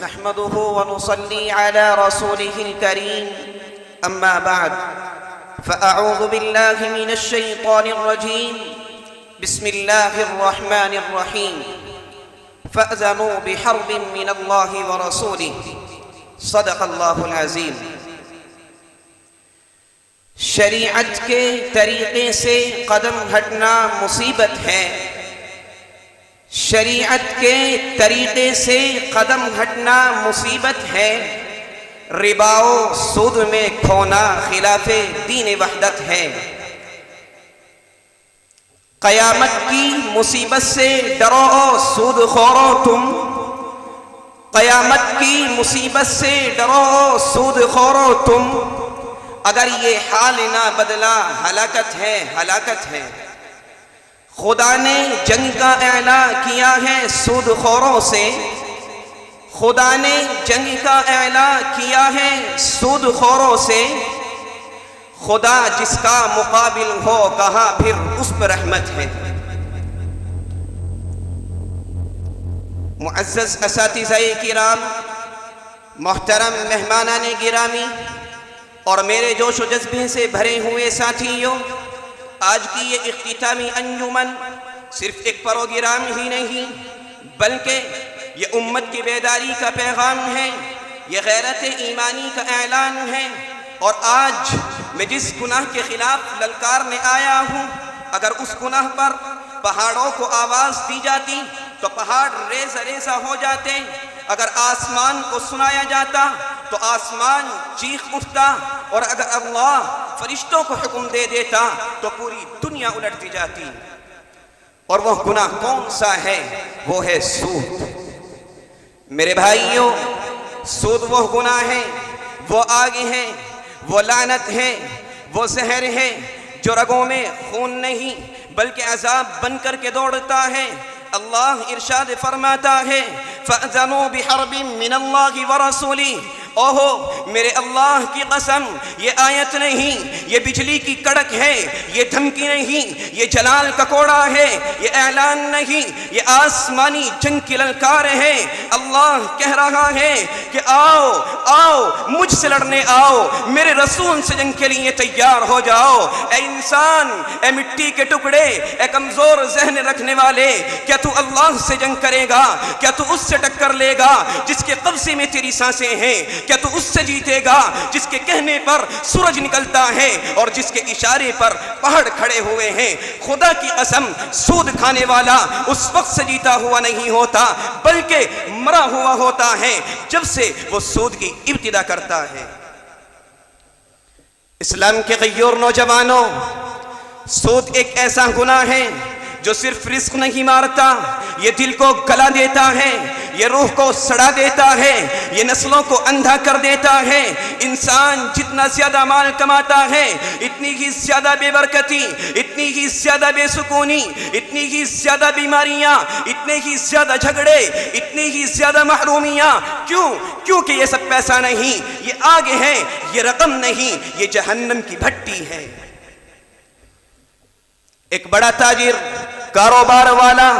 نحمده ونصلي على رسوله الكريم أما بعد فأعوذ بالله من الشيطان الرجيم بسم الله الرحمن الرحيم فأذنوا بحرب من الله ورسوله صدق اللہ العظیم۔ شریعت کے طریقے سے قدم ہٹنا مصیبت ہے، شریعت کے طریقے سے قدم ہٹنا مصیبت ہے، ربا و سود میں کھونا خلاف دین وحدت ہے۔ قیامت کی مصیبت سے ڈرو سود خورو تم، قیامت کی مصیبت سے ڈرو سود خورو تم، اگر یہ حال نہ بدلا ہلاکت ہے ہلاکت ہے۔ خدا نے جنگ کا اعلان کیا ہے سود خوروں سے، خدا نے جنگ کا اعلان کیا ہے سود خوروں سے، خدا جس کا مقابل ہو کہا پھر اس پر رحمت ہے۔ معزز اساتذہ کرام، محترم مہمانان گرامی اور میرے جوش و جذبے سے بھرے ہوئے ساتھیوں، آج کی یہ اختتامی انجمن صرف ایک پروگرام ہی نہیں بلکہ یہ امت کی بیداری کا پیغام ہے، یہ غیرت ایمانی کا اعلان ہے۔ اور آج میں جس گناہ کے خلاف للکارنے آیا ہوں، اگر اس گناہ پر پہاڑوں کو آواز دی جاتی تو پہاڑ ریزہ ریزہ ہو جاتے، اگر آسمان کو سنایا جاتا تو آسمان چیخ اٹھتا، اور اگر اللہ فرشتوں کو حکم دے دیتا تو پوری دنیا الٹتی جاتی۔ اور وہ گناہ کون سا ہے؟ وہ ہے سود۔ میرے بھائیوں، سود وہ گناہ ہے، وہ آگ ہے، وہ لعنت ہے، وہ زہر ہے جو رگوں میں خون نہیں بلکہ عذاب بن کر کے دوڑتا ہے۔ اللہ ارشاد فرماتا ہے فَأْذَنُوا بِحَرْبٍ مِّنَ اللَّهِ وَرَسُولِهِ۔ اوہو میرے اللہ کی قسم، یہ آیت نہیں، یہ بجلی کی کڑک ہے، یہ دھمکی نہیں، یہ جلال کا کوڑا ہے، یہ اعلان نہیں، یہ آسمانی جنگ کی للکار ہے۔ اللہ کہہ رہا ہے کہ آؤ آؤ مجھ سے لڑنے آؤ، میرے رسول سے جنگ کے لیے تیار ہو جاؤ۔ اے انسان، اے مٹی کے ٹکڑے، اے کمزور ذہن رکھنے والے، کیا تو اللہ سے جنگ کرے گا؟ کیا تو اس سے ٹکر لے گا جس کے قبضے میں تیری سانسیں ہیں؟ کیا تو اس سے جیتے گا جس کے کہنے پر سورج نکلتا ہے اور جس کے اشارے پر پہاڑ کھڑے ہوئے ہیں؟ خدا کی قسم، سود کھانے والا اس وقت سے جیتا ہوا نہیں ہوتا بلکہ مرا ہوا ہوتا ہے جب سے وہ سود کی ابتدا کرتا ہے۔ اسلام کے غیور نوجوانوں، سود ایک ایسا گناہ ہے جو صرف رزق نہیں مارتا، یہ دل کو گلا دیتا ہے، یہ روح کو سڑا دیتا ہے، یہ نسلوں کو اندھا کر دیتا ہے۔ انسان جتنا زیادہ مال کماتا ہے اتنی ہی زیادہ بے برکتی، اتنی ہی زیادہ بے سکونی، اتنی ہی زیادہ بیماریاں، اتنے ہی زیادہ جھگڑے، اتنی ہی زیادہ محرومیاں۔ کیوں؟ کیونکہ یہ سب پیسہ نہیں، یہ آگ ہے، یہ رقم نہیں، یہ جہنم کی بھٹی ہے۔ ایک بڑا تاجر، کاروبار والا،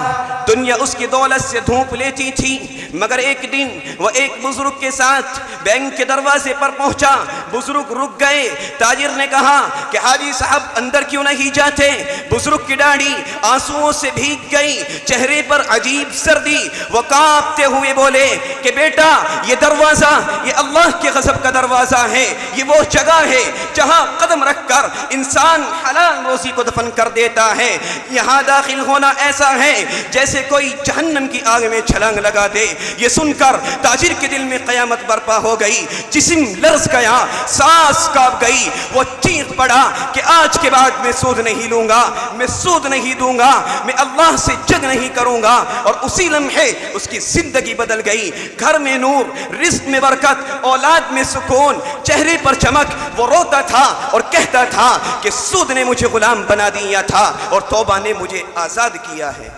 دنیا اس کی دولت سے دھوپ لیتی تھی، مگر ایک دن وہ ایک بزرگ کے ساتھ بینک کے دروازے پر پہنچا۔ بزرگ رک گئے، تاجر نے کہا کہ حاجی صاحب اندر کیوں نہیں جاتے؟ بزرگ کی داڑھی آنسوؤں سے بھیگ گئی، چہرے پر عجیب سردی، وہ کانپتے ہوئے بولے کہ بیٹا، یہ دروازہ یہ اللہ کے غضب کا دروازہ ہے، یہ وہ جگہ ہے جہاں قدم رکھ کر انسان حلال روزی کو دفن کر دیتا ہے۔ یہاں داخل ہونا ایسا ہے جیسے کوئی جہنم کی آگ میں چھلانگ لگا دے۔ یہ سن کر تاجر کے دل میں قیامت برپا ہو گئی، جسم لرز گیا، سانس کانپ گئی، وہ چیخ پڑا کہ آج کے بعد میں سود نہیں لوں گا، میں سود نہیں دوں گا، میں اللہ سے جنگ نہیں کروں گا۔ اور اسی لمحے اس کی زندگی بدل گئی، گھر میں نور، رزق میں برکت، اولاد میں سکون، چہرے پر چمک۔ وہ روتا تھا اور کہتا تھا کہ سود نے مجھے غلام بنا دیا تھا اور توبہ نے مجھے آزاد کیا ہے۔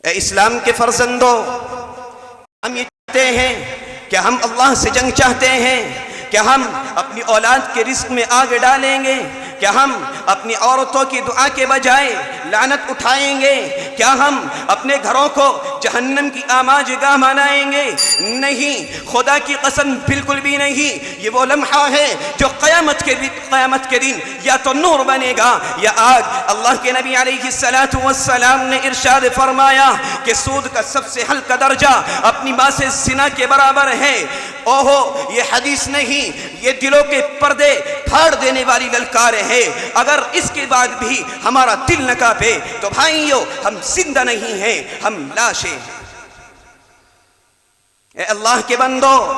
اے اسلام کے فرزندوں، ہم یہ چاہتے ہیں کہ ہم اللہ سے جنگ چاہتے ہیں کہ ہم اپنی اولاد کے رزق میں آگ ڈالیں گے، کیا ہم اپنی عورتوں کی دعا کے بجائے لعنت اٹھائیں گے؟ کیا ہم اپنے گھروں کو جہنم کی آماج گاہ بنائیں گے؟ نہیں، خدا کی قسم بالکل بھی نہیں۔ یہ وہ لمحہ ہے جو قیامت کے دن یا تو نور بنے گا یا آگ۔ اللہ کے نبی علیہ السلام نے ارشاد فرمایا کہ سود کا سب سے ہلکا درجہ اپنی ماں سے زنا کے برابر ہے۔ اوہو، یہ حدیث نہیں، یہ دلوں کے پردے پھاڑ دینے والی للکار ہے۔ اگر اس کے بعد بھی ہمارا دل نہ کانپے تو بھائیو، ہم زندہ نہیں ہیں، ہم لاشیں ہیں۔ اے اللہ کے بندو،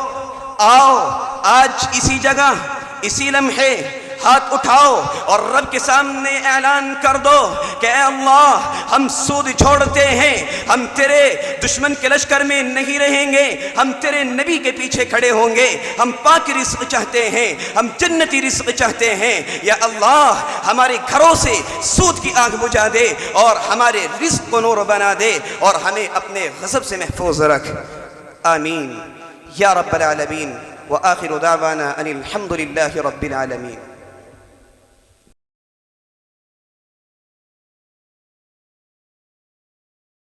آؤ آج اسی جگہ اسی لمحے ہاتھ اٹھاؤ اور رب کے سامنے اعلان کر دو کہ اے اللہ، ہم سود چھوڑتے ہیں، ہم تیرے دشمن کے لشکر میں نہیں رہیں گے، ہم تیرے نبی کے پیچھے کھڑے ہوں گے، ہم پاک رزق چاہتے ہیں، ہم جنتی رزق چاہتے ہیں۔ یا اللہ، ہمارے گھروں سے سود کی آگ بجھا دے اور ہمارے رزق کو نور بنا دے اور ہمیں اپنے غضب سے محفوظ رکھ۔ آمین یا رب العالمین، وآخر دعوانا ان الحمد للہ رب العالمین۔